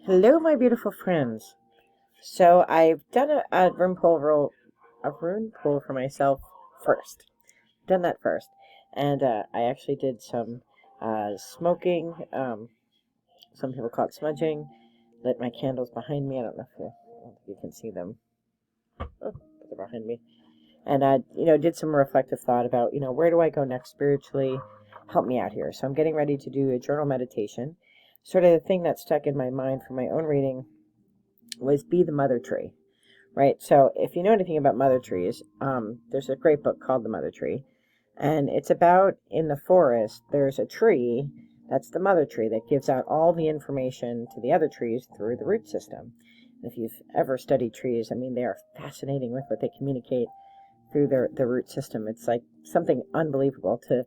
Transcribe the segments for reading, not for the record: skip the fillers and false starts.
Hello, my beautiful friends. So I've done a rune pull for myself first. Done that first, and I actually did some smoking. Some people call it smudging. Lit my candles behind me. I don't think you can see them. Oh, they're behind me. And did some reflective thought about where do I go next spiritually. Help me out here. So I'm getting ready to do a journal meditation. Sort of the thing that stuck in my mind for my own reading was be the mother tree, right? So if you know anything about mother trees, there's a great book called The Mother Tree, and it's about in the forest, there's a tree that's the mother tree that gives out all the information to the other trees through the root system. If you've ever studied trees, I mean, they are fascinating with what they communicate through their root system. It's like something unbelievable to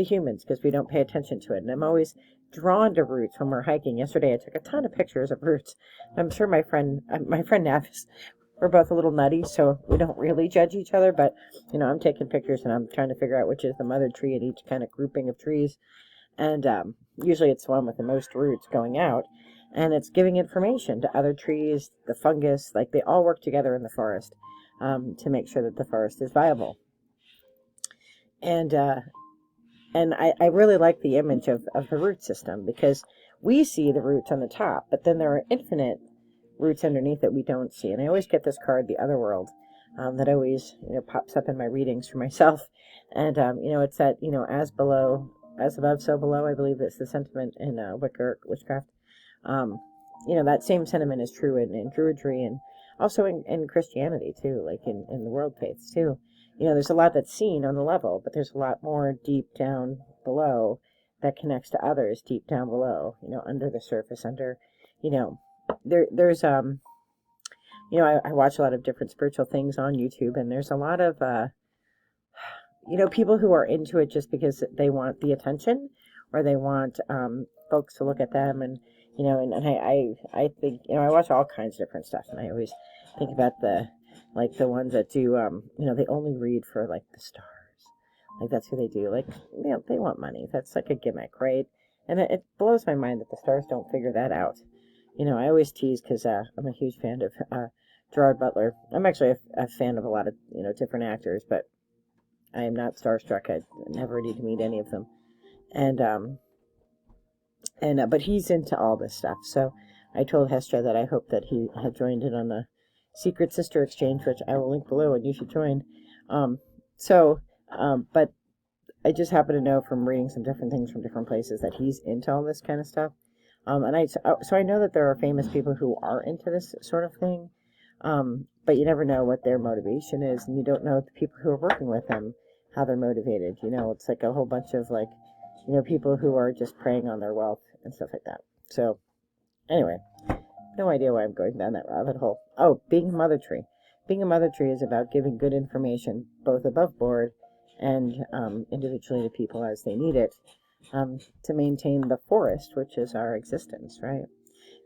humans because we don't pay attention to it. And I'm always drawn to roots when we're hiking. Yesterday, I took a ton of pictures of roots. I'm sure my friend Navis, we're both a little nutty, so we don't really judge each other. But I'm taking pictures and I'm trying to figure out which is the mother tree in each kind of grouping of trees. And usually, it's the one with the most roots going out, and it's giving information to other trees, the fungus, like they all work together in the forest to make sure that the forest is viable. And I really like the image of the root system because we see the roots on the top, but then there are infinite roots underneath that we don't see. And I always get this card, The Other World, that always pops up in my readings for myself. And it's that as below, as above, so below. I believe that's the sentiment in witchcraft. That same sentiment is true in Druidry and also in Christianity too, like in the world faiths too. There's a lot that's seen on the level, but there's a lot more deep down below that connects to others deep down below, under the surface, there's I watch a lot of different spiritual things on YouTube, and there's a lot of people who are into it just because they want the attention or they want folks to look at them. And I think I watch all kinds of different stuff, and I always think about the ones that do they only read for like the stars, like that's who they do, like they want money. That's like a gimmick, right? And it blows my mind that the stars don't figure that out. I always tease because I'm a huge fan of Gerard Butler. I'm actually a fan of a lot of different actors, but I am not starstruck. I never need to meet any of them. But he's into all this stuff. So I told Hestra that I hope that he had joined in on the Secret Sister Exchange, which I will link below, and you should join. But I just happen to know from reading some different things from different places that he's into all this kind of stuff. So I know that there are famous people who are into this sort of thing. But you never know what their motivation is, and you don't know the people who are working with them, how they're motivated. It's like a whole bunch of people who are just preying on their wealth and stuff like that. So anyway, no idea why I'm going down that rabbit hole. Oh, being a mother tree. Being a mother tree is about giving good information, both above board and individually to people as they need it, to maintain the forest, which is our existence, right?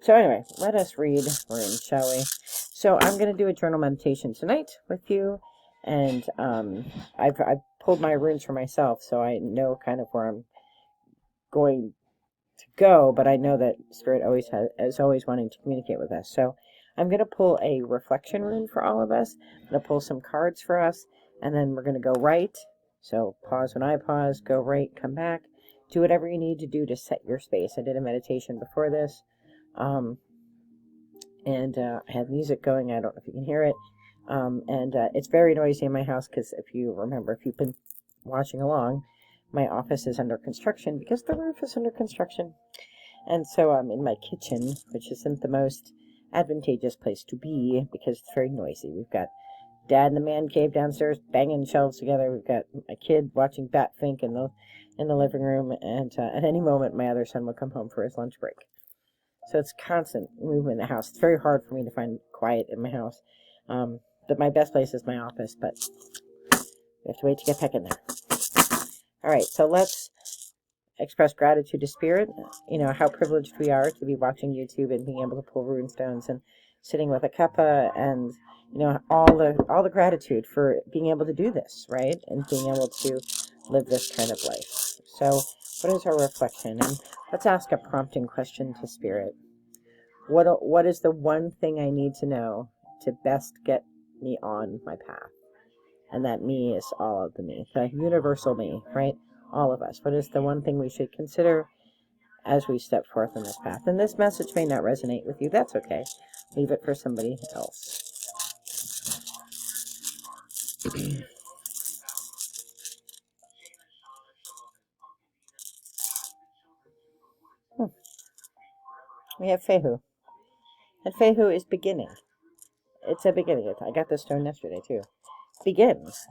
So anyway, let us read rune, shall we? So I'm going to do a journal meditation tonight with you, and I've pulled my runes for myself, so I know kind of where I'm going to go, but I know that Spirit is always wanting to communicate with us. So I'm going to pull a reflection rune for all of us. I'm going to pull some cards for us, and then we're going to go right. So pause when I pause, go right, come back. Do whatever you need to do to set your space. I did a meditation before this. I have music going. I don't know if you can hear it. It's very noisy in my house because if you've been watching along, my office is under construction because the roof is under construction. And so I'm in my kitchen, which isn't the most advantageous place to be because it's very noisy. We've got Dad in the man cave downstairs banging shelves together. We've got a kid watching Batfink in the living room, and at any moment my other son will come home for his lunch break. So it's constant movement in the house. It's very hard for me to find quiet in my house. But my best place is my office, but we have to wait to get back in there. All right, so let's express gratitude to Spirit. How privileged we are to be watching YouTube and being able to pull rune stones and sitting with a cuppa, and all the gratitude for being able to do this, right? And being able to live this kind of life. So what is our reflection? And let's ask a prompting question to Spirit. What is the one thing I need to know to best get me on my path? And that me is all of the me, the universal me, right? All of us. What is the one thing we should consider as we step forth on this path? And this message may not resonate with you. That's okay. Leave it for somebody else. We have Fehu. And Fehu is beginning. It's a beginning. I got this stone yesterday, too. Begins.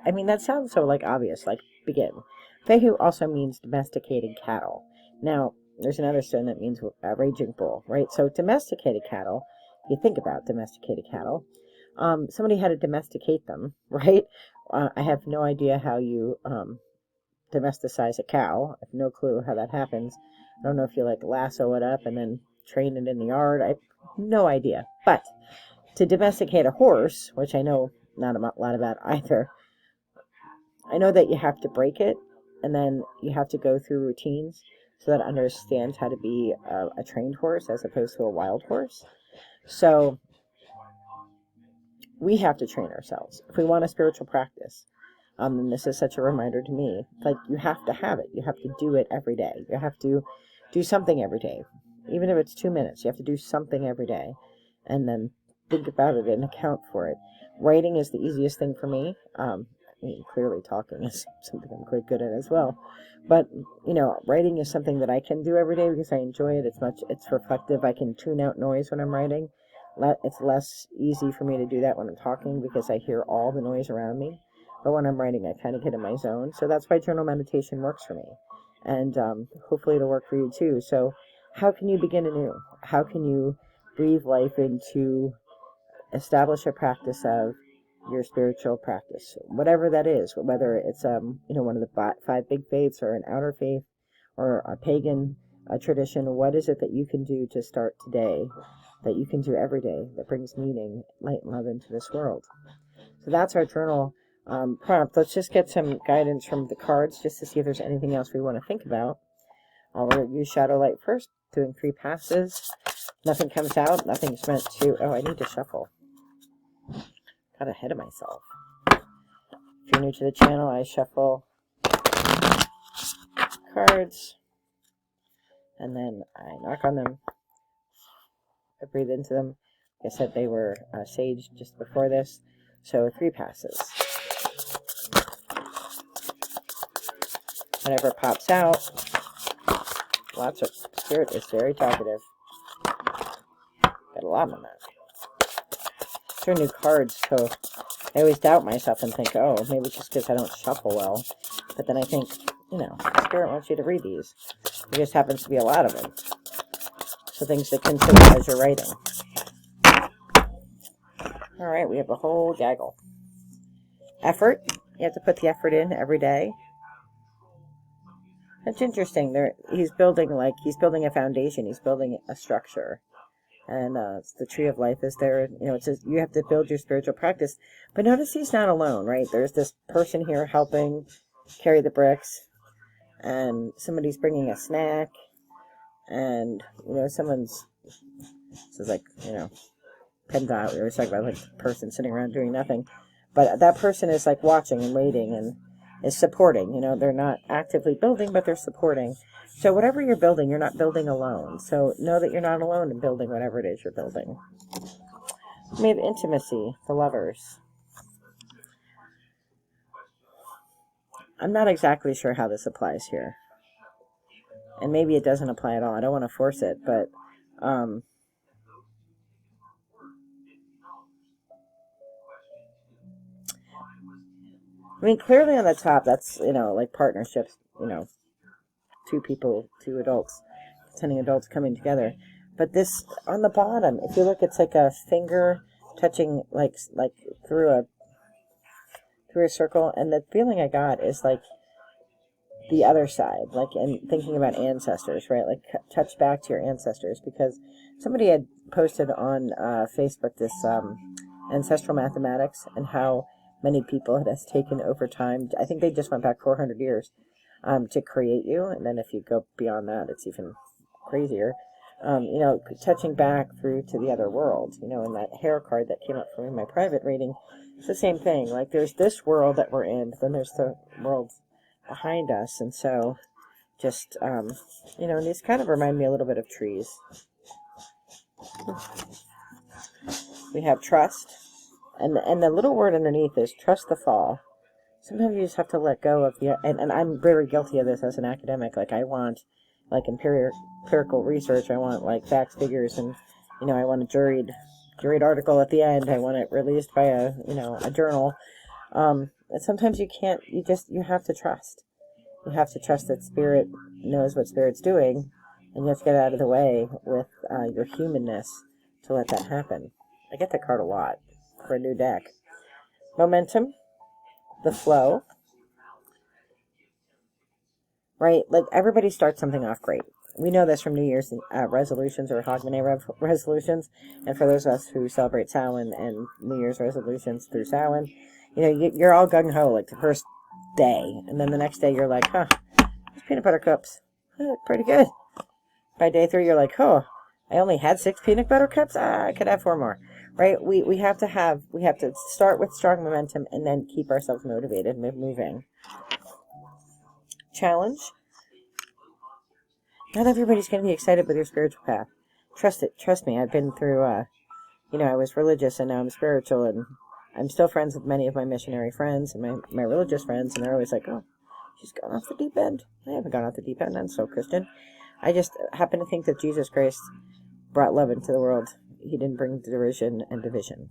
I mean, that sounds so, obvious. Begin. Fehu also means domesticated cattle. Now, there's another stone that means raging bull, right? So, domesticated cattle, if you think about domesticated cattle, somebody had to domesticate them, right? I have no idea how you domesticize a cow. I have no clue how that happens. I don't know if you, lasso it up and then train it in the yard. I have no idea. But to domesticate a horse, which I know not a lot about either, I know that you have to break it, and then you have to go through routines so that it understands how to be a trained horse as opposed to a wild horse. So we have to train ourselves if we want a spiritual practice. And this is such a reminder to me. You have to have it. You have to do it every day. You have to do something every day. Even if it's 2 minutes, you have to do something every day. And then think about it and account for it. Writing is the easiest thing for me. Clearly talking is something I'm quite good at as well. But, writing is something that I can do every day because I enjoy it. It's reflective. I can tune out noise when I'm writing. It's less easy for me to do that when I'm talking because I hear all the noise around me. But when I'm writing, I kind of get in my zone. So that's why journal meditation works for me. And hopefully it'll work for you too. So how can you begin anew? How can you breathe life into, establish a practice of your spiritual practice, whatever that is, whether it's one of the 5 big faiths or an outer faith or a pagan tradition? What is it that you can do to start today, that you can do every day, that brings meaning, light, and love into this world? So that's our journal prompt. Let's just get some guidance from the cards just to see if there's anything else we want to think about. I'll use shadow light first, doing 3 passes. Nothing comes out. Nothing's meant to. Oh, I need to shuffle. Got ahead of myself. If you're new to the channel, I shuffle cards, and then I knock on them. I breathe into them. Like I said, they were saged just before this, so 3 passes. Whatever pops out, lots of spirit is very talkative. Got a lot on that. These are new cards, so I always doubt myself and think, oh, maybe it's just because I don't shuffle well. But then I think, Spirit wants you to read these. There just happens to be a lot of them. So things to consider as you're writing. All right, we have a whole gaggle. Effort. You have to put the effort in every day. It's interesting. He's building a foundation. He's building a structure. And the tree of life is there. It says you have to build your spiritual practice. But notice he's not alone, right? There's this person here helping carry the bricks. And somebody's bringing a snack. And, someone's... This is PennDOT. We were talking about the person sitting around doing nothing. But that person is watching and waiting and is supporting. They're not actively building, but they're supporting. So whatever you're building, you're not building alone. So know that you're not alone in building whatever it is you're building. We have intimacy, the lovers. I'm not exactly sure how this applies here. And maybe it doesn't apply at all. I don't want to force it, but... clearly on the top, that's, partnerships, 2 people, 2 adults, pretending adults coming together. But this, on the bottom, if you look, it's like a finger touching, through a circle. And the feeling I got is, the other side, and thinking about ancestors, right? Touch back to your ancestors. Because somebody had posted on Facebook this ancestral mathematics and how many people it has taken over time. I think they just went back 400 years to create you. And then if you go beyond that, it's even crazier. You know, touching back through to the other world. You know, in that hair card that came up for me in my private reading, it's the same thing. Like, there's this world that we're in, but then there's the world behind us. And so, just, you know, and these kind of remind me a little bit of trees. We have trust. And the little word underneath is trust the fall. Sometimes you just have to let go of the... And I'm very guilty of this as an academic. Like, I want, like, empirical research. I want, like, facts, figures, and, you know, I want a juried article at the end. I want it released by a journal. And sometimes you can't... You have to trust. You have to trust that Spirit knows what Spirit's doing, and you have to get out of the way with your humanness to let that happen. I get that card a lot for a new deck. Momentum. The flow, right? Like, everybody starts something off great. We know this from New Year's resolutions or Hogmanay resolutions. And for those of us who celebrate Samhain and New Year's resolutions through Samhain, you know, you're all gung-ho, like, the first day. And then the next day you're like, these peanut butter cups, pretty good. By day 3, you're like, I only had 6 peanut butter cups? I could have 4 more. Right? We have to start with strong momentum and then keep ourselves motivated and moving. Challenge. Not everybody's going to be excited with your spiritual path. Trust it. Trust me. I've been through, you know, I was religious and now I'm spiritual, and I'm still friends with many of my missionary friends and my religious friends, and they're always like, she's gone off the deep end. I haven't gone off the deep end. I'm so Christian. I just happen to think that Jesus Christ brought love into the world. He didn't bring derision and division.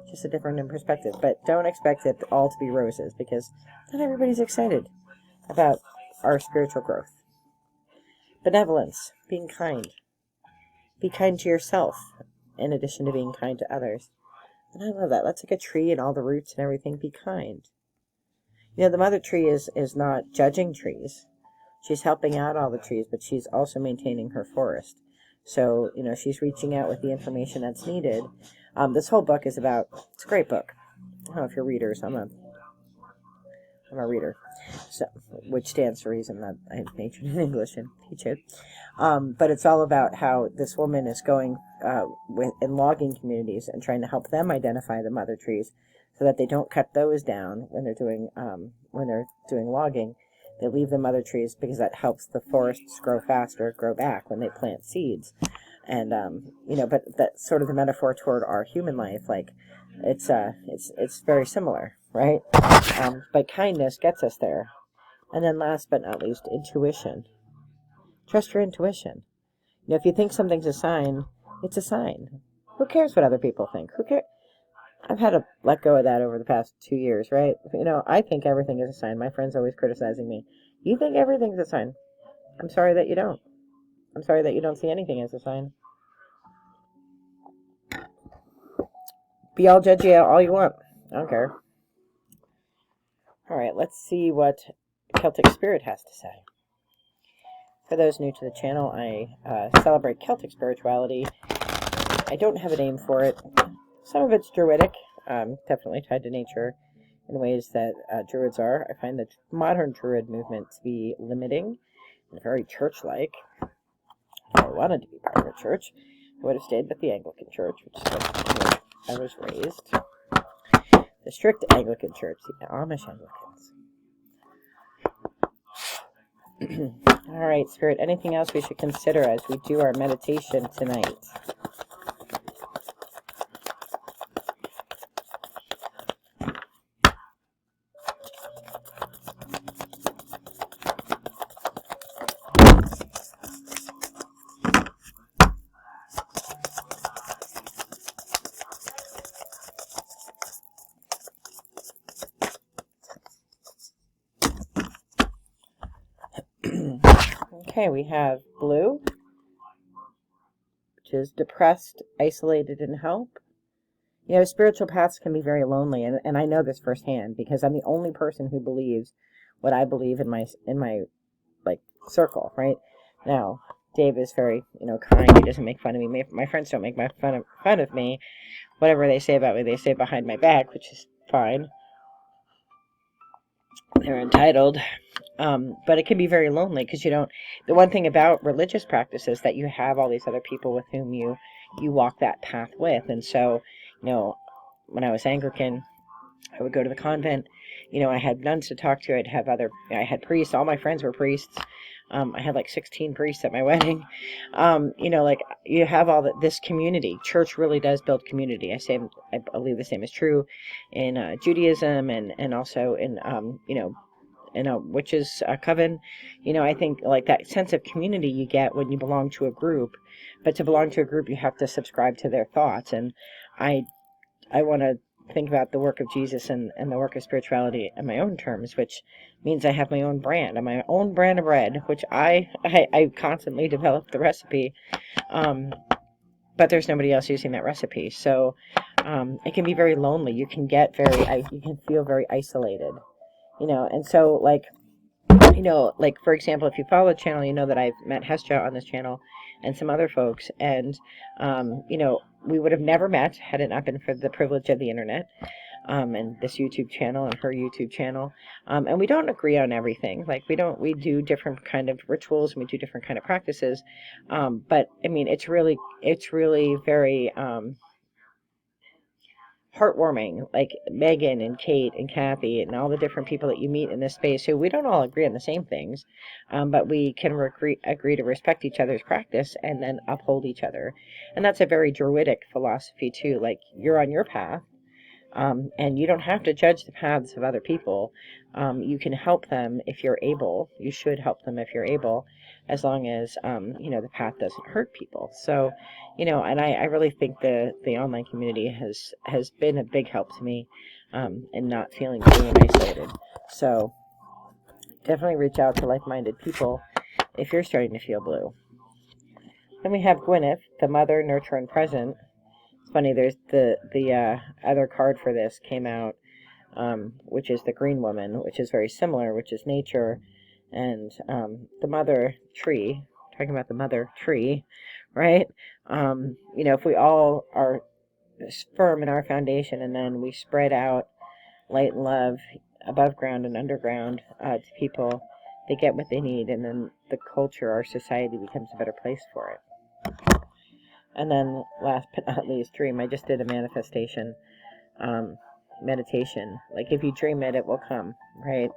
Just a different perspective. But don't expect it all to be roses, because not everybody's excited about our spiritual growth. Benevolence. Being kind. Be kind to yourself, in addition to being kind to others. And I love that. That's like a tree and all the roots and everything. Be kind. You know, the mother tree is not judging trees. She's helping out all the trees, but she's also maintaining her forest. So, you know, she's reaching out with the information that's needed. This whole book is about... It's a great book. I don't know if you're readers. I'm a reader, so, which stands for reason that I majored in English and teach it. But it's all about how this woman is going in logging communities and trying to help them identify the mother trees, so that they don't cut those down when they're doing logging. They leave the mother trees because that helps the forests grow faster, grow back when they plant seeds. And, you know, but that's sort of the metaphor toward our human life. Like, it's very similar, right? But kindness gets us there. And then last but not least, intuition. Trust your intuition. You know, if you think something's a sign, it's a sign. Who cares what other people think? Who cares? I've had to let go of that over the past 2 years, right? You know, I think everything is a sign. My friends always criticizing me. You think everything's a sign. I'm sorry that you don't. I'm sorry that you don't see anything as a sign. Be all judgy all you want. I don't care. All right, let's see what Celtic Spirit has to say. For those new to the channel, I celebrate Celtic spirituality. I don't have a name for it. Some of it's druidic, definitely tied to nature in ways that druids are. I find the modern druid movement to be limiting and very church-like. If I wanted to be part of a church, I would have stayed with the Anglican Church, which is where I was raised. The strict Anglican Church, the Amish Anglicans. All right, Spirit, anything else we should consider as we do our meditation tonight? Okay, we have blue, which is depressed, isolated, and help. You know, spiritual paths can be very lonely, and I know this firsthand because I'm the only person who believes what I believe in my like circle, right? Now, Dave is very, you know, kind. He doesn't make fun of me. My friends don't make fun of me. Whatever they say about me, they say behind my back, which is fine. They're entitled. But it can be very lonely because you don't. The one thing about religious practice is that you have all these other people with whom you walk that path with. And so, when I was Anglican, I would go to the convent. I had nuns to talk to. I had priests. All my friends were priests. I had like 16 priests at my wedding. Like you have this community. Church really does build community. I believe the same is true in Judaism and also in a witch's coven. I think like that sense of community you get when you belong to a group. But to belong to a group, you have to subscribe to their thoughts. And I want to think about the work of Jesus and the work of spirituality in my own terms, which means I have my own brand and my own brand of bread, which I constantly develop the recipe, but there's nobody else using that recipe. So it can be very lonely. You can feel very isolated, and so like for example, if you follow the channel, you know that I've met Hestia on this channel and some other folks, and we would have never met had it not been for the privilege of the internet, and this YouTube channel and her YouTube channel. And we don't agree on everything. Like we do different kind of rituals and we do different kind of practices. But I mean, it's really very, heartwarming, like Megan and Kate and Kathy and all the different people that you meet in this space who we don't all agree on the same things, but we can agree to respect each other's practice and then uphold each other. And that's a very Druidic philosophy too. Like you're on your path, and you don't have to judge the paths of other people. You can help them if you're able. You should help them if you're able, as long as the path doesn't hurt people. So, and I really think the online community has been a big help to me, in not feeling blue and isolated. So, definitely reach out to like-minded people if you're starting to feel blue. Then we have Gwyneth, the mother, nurturer, and present. Funny, there's the other card for this came out, which is the green woman, which is very similar, which is nature, and the mother tree. Talking about the mother tree, right? If we all are firm in our foundation, and then we spread out light and love above ground and underground to people, they get what they need, and then the culture, our society, becomes a better place for it. And then last but not least, dream. I just did a manifestation meditation. Like if you dream it, it will come, right?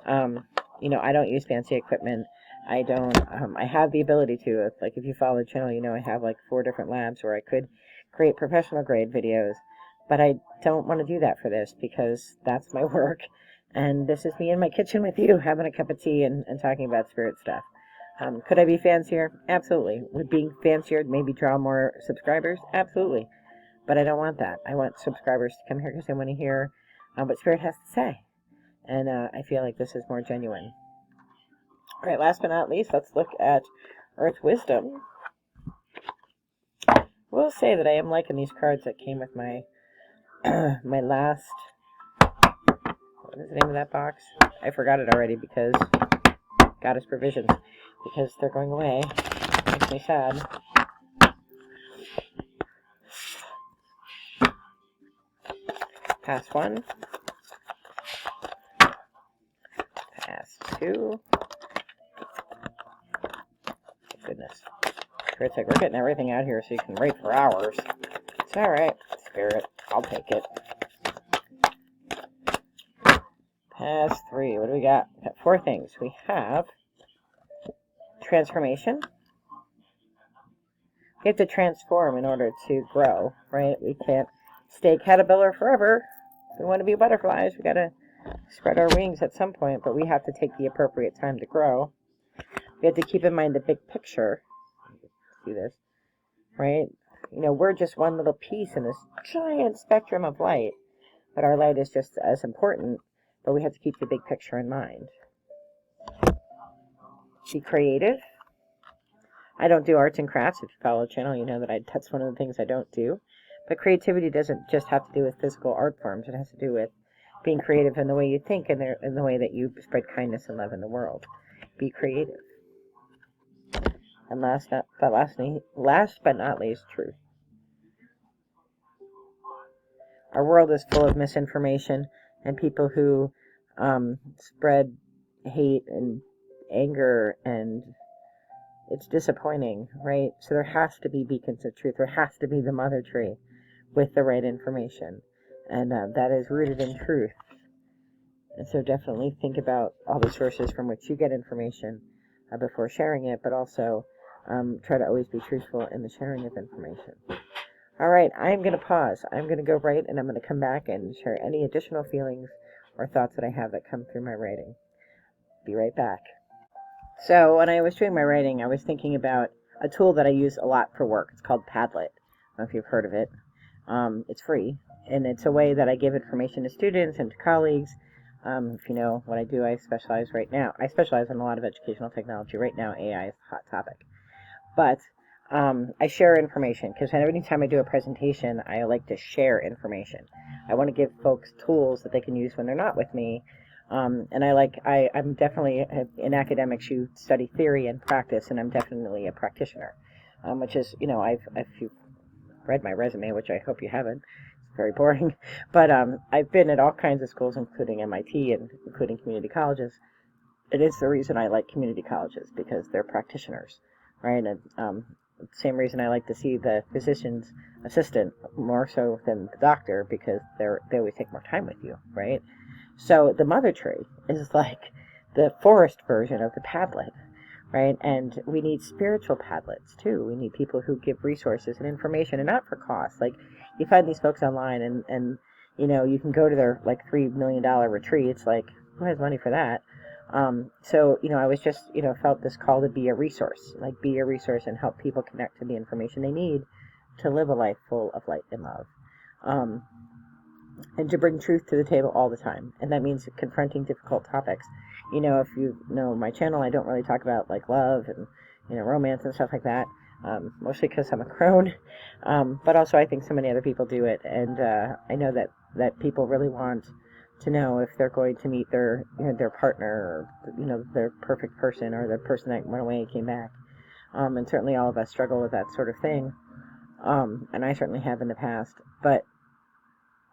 I don't use fancy equipment. I don't, I have the ability to. Like if you follow the channel, I have like 4 different labs where I could create professional grade videos. But I don't want to do that for this because that's my work. And this is me in my kitchen with you, having a cup of tea and talking about spirit stuff. Could I be fancier? Absolutely. Would being fancier maybe draw more subscribers? Absolutely. But I don't want that. I want subscribers to come here because I want to hear what Spirit has to say. And I feel like this is more genuine. All right, last but not least, let's look at Earth Wisdom. We'll say that I am liking these cards that came with my my last... What is the name of that box? I forgot it already because Goddess Provisions. Because they're going away. Makes me sad. Pass 1. Pass 2. Goodness. Spirit's like, we're getting everything out here so you can write for hours. It's alright, Spirit. I'll take it. Pass 3. What do we got? We got 4 things. We have transformation. We have to transform in order to grow, right? We can't stay caterpillar forever. If we want to be butterflies, we got to spread our wings at some point, but we have to take the appropriate time to grow. We have to keep in mind the big picture. See this, right? We're just one little piece in this giant spectrum of light, but our light is just as important, but we have to keep the big picture in mind. Be creative. I don't do arts and crafts. If you follow the channel, you know that that's one of the things I don't do. But creativity doesn't just have to do with physical art forms. It has to do with being creative in the way you think and in the way that you spread kindness and love in the world. Be creative. And last but not least, truth. Our world is full of misinformation and people who spread hate and anger, and it's disappointing, right? So there has to be beacons of truth. There has to be the mother tree with the right information, and that is rooted in truth. And so definitely think about all the sources from which you get information before sharing it, but also try to always be truthful in the sharing of information. All right, I'm going to pause. I'm going to go write, and I'm going to come back and share any additional feelings or thoughts that I have that come through my writing. Be right back. So when I was doing my writing, I was thinking about a tool that I use a lot for work. It's called Padlet. I don't know if you've heard of it. It's free, and it's a way that I give information to students and to colleagues. If you know what I do, I specialize in a lot of educational technology. Right now, AI is a hot topic. But I share information, because any time I do a presentation, I like to share information. I want to give folks tools that they can use when they're not with me. And I'm definitely, in academics, you study theory and practice, and I'm definitely a practitioner, which is, if you've read my resume, which I hope you haven't, it's very boring, but I've been at all kinds of schools, including MIT and including community colleges. It is the reason I like community colleges, because they're practitioners, right? And same reason I like to see the physician's assistant more so than the doctor, because they always take more time with you, right? So the mother tree is like the forest version of the Padlet, right? And we need spiritual Padlets too. We need people who give resources and information, and not for cost. Like, you find these folks online, and you can go to their like $3 million retreats. Like, who has money for that? So I was just felt this call to be a resource, and help people connect to the information they need to live a life full of light and love. And to bring truth to the table all the time. And that means confronting difficult topics. If you know my channel, I don't really talk about like love and, romance and stuff like that. Mostly because I'm a crone. But also I think so many other people do it. And I know that people really want to know if they're going to meet their partner, or, their perfect person, or the person that went away and came back. And certainly all of us struggle with that sort of thing. And I certainly have in the past. But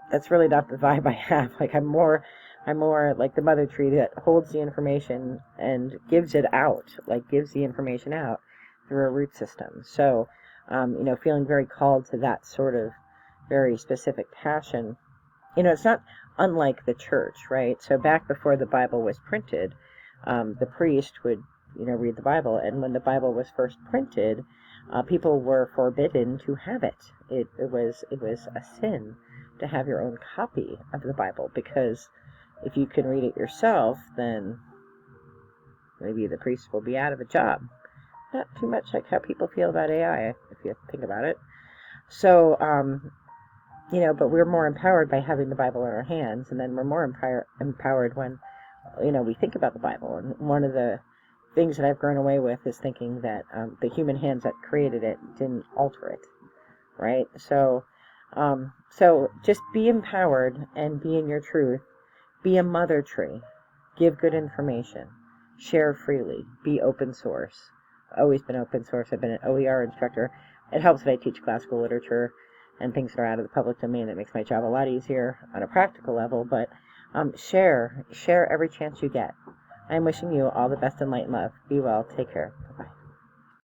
that's really not the vibe I have. Like, I'm more like the mother tree that holds the information and gives it out, gives the information out through a root system. So, feeling very called to that sort of very specific passion. It's not unlike the church, right? So back before the Bible was printed, the priest would, read the Bible, and when the Bible was first printed, people were forbidden to have it. It was a sin to have your own copy of the Bible, because if you can read it yourself, then maybe the priest will be out of a job. Not too much like how people feel about AI, if you think about it. So, but we're more empowered by having the Bible in our hands, and then we're more empowered when, we think about the Bible. And one of the things that I've grown away with is thinking that the human hands that created it didn't alter it, right? So just be empowered and be in your truth. Be a mother tree. Give good information. Share freely. Be open source. Always been open source. I've been an OER instructor. It helps that I teach classical literature and things that are out of the public domain. That makes my job a lot easier on a practical level. But share every chance you get. I'm wishing you all the best in light and love. Be well. Take care.